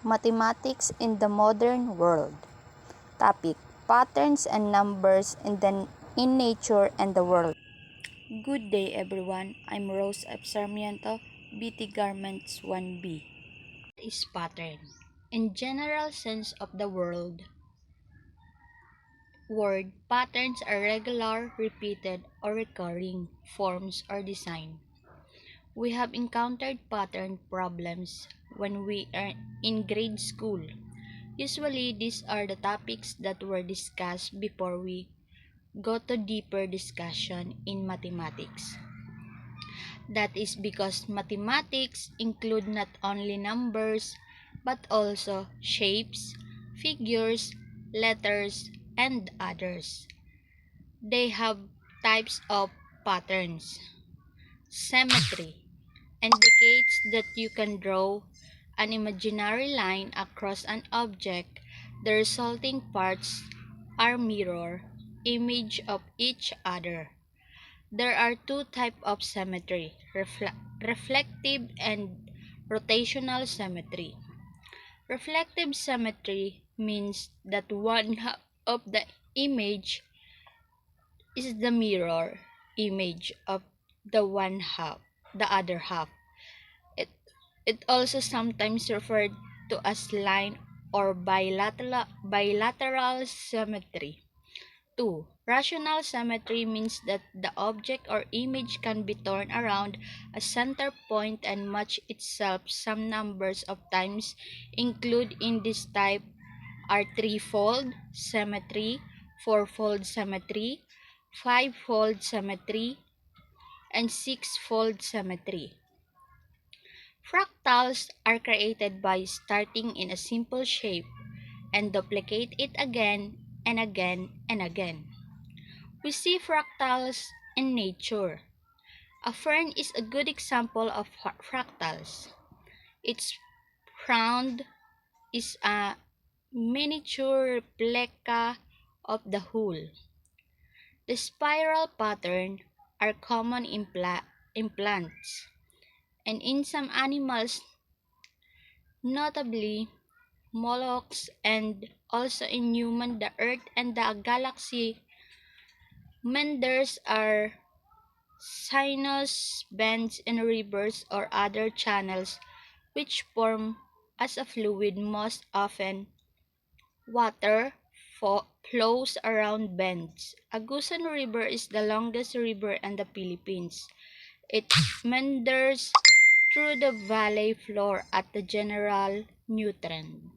Mathematics in the Modern World. Topic: Patterns and Numbers in Nature and the World. Good day everyone, I'm Rose F. Sarmiento, BT Garments 1B. What is pattern? In general sense of the word, patterns are regular, repeated, or recurring forms or design. We have encountered pattern problems when we are in grade school. Usually, these are the topics that were discussed before we go to deeper discussion in mathematics. That is because mathematics include not only numbers, but also shapes, figures, letters, and others. They have types of patterns. Symmetry indicates that you can draw an imaginary line across an object. The resulting parts are mirror image of each other. There are two types of symmetry, reflective and rotational symmetry. Reflective symmetry means that one half of the image is the mirror image of the other half. It, it also sometimes referred to as line or bilateral symmetry. 2. Rational symmetry means that the object or image can be turned around a center point and match itself some numbers of times. Included in this type are threefold symmetry, fourfold symmetry, fivefold symmetry, and sixfold symmetry. Fractals are created by starting in a simple shape and duplicate it again and again and again. We see fractals in nature. A fern is a good example of fractals. Its frond is a miniature replica of the whole. The spiral pattern are common in plants and in some animals, notably mollusks, and also in human, the Earth, and the galaxy. Meanders are sinuous bends in rivers or other channels which form as a fluid. Most often, water flows around bends. Agusan River is the longest river in the Philippines. It meanders through the valley floor at the general nutrient.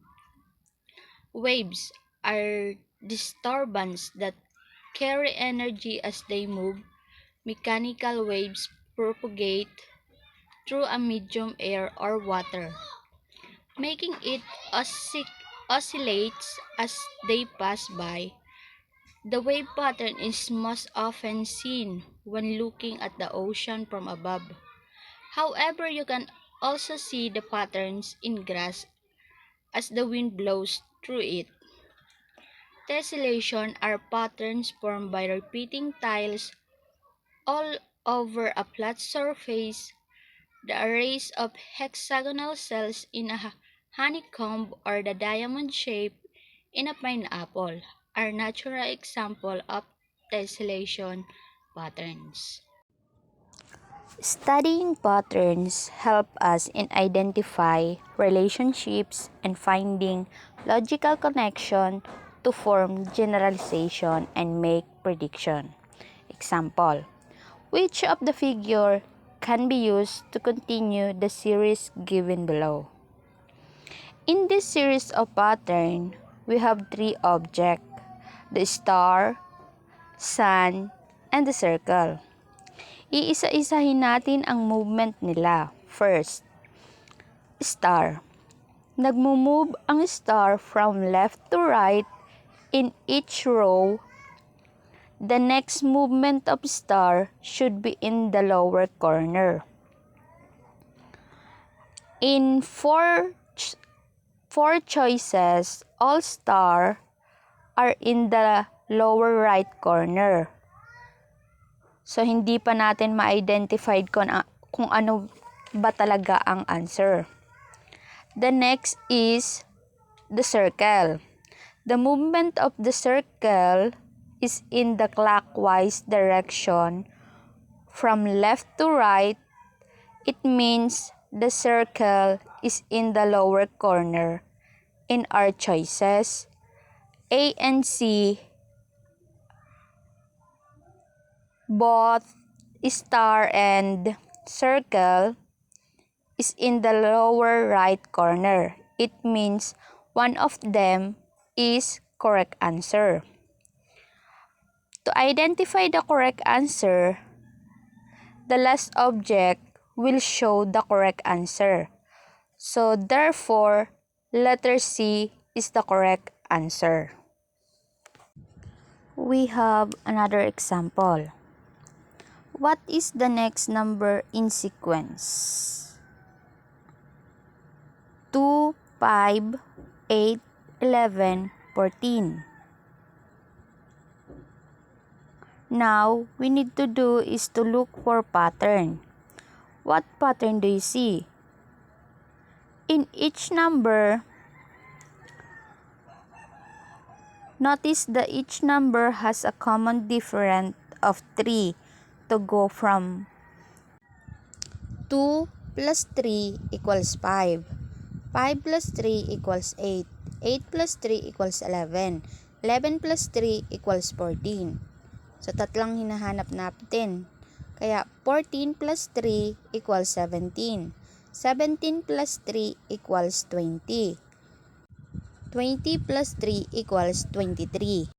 Waves are disturbances that carry energy as they move. Mechanical waves propagate through a medium, air or water, making it oscillates as they pass by. The wave pattern is most often seen when looking at the ocean from above. However, you can also see the patterns in grass as the wind blows through it. Tessellation are patterns formed by repeating tiles all over a flat surface. The arrays of hexagonal cells in a honeycomb or the diamond shape in a pineapple are natural examples of tessellation patterns. Studying patterns help us in identify relationships and finding logical connection to form generalization and make prediction. Example: which of the figure can be used to continue the series given below? In this series of pattern, we have three objects: the star, sun, and the circle. Iisa-isahin natin ang movement nila. First, star. Nagmo-move ang star from left to right in each row. The next movement of star should be in the lower corner. In four choices, all star are in the lower right corner. So, hindi pa natin ma-identify kung ano ba talaga ang answer. The next is the circle. The movement of the circle is in the clockwise direction from left to right. It means the circle is in the lower corner. In our choices, A and C, both star and circle is in the lower right corner. It means one of them is correct answer. To identify the correct answer, the last object will show the correct answer. So therefore, letter C is the correct answer. We have another example. What is the next number in sequence? 2, 5, 8, 11, 14. Now, we need to do is to look for pattern. What pattern do you see? In each number, notice that each number has a common difference of 3 to go from 2 plus 3 equals 5. 5 plus 3 equals 8. 8 plus 3 equals 11. 11 plus 3 equals 14. So, tatlong hinahanap natin. Kaya, 14 plus 3 equals 17. 17 plus 3 equals 20. 20 plus 3 equals 23.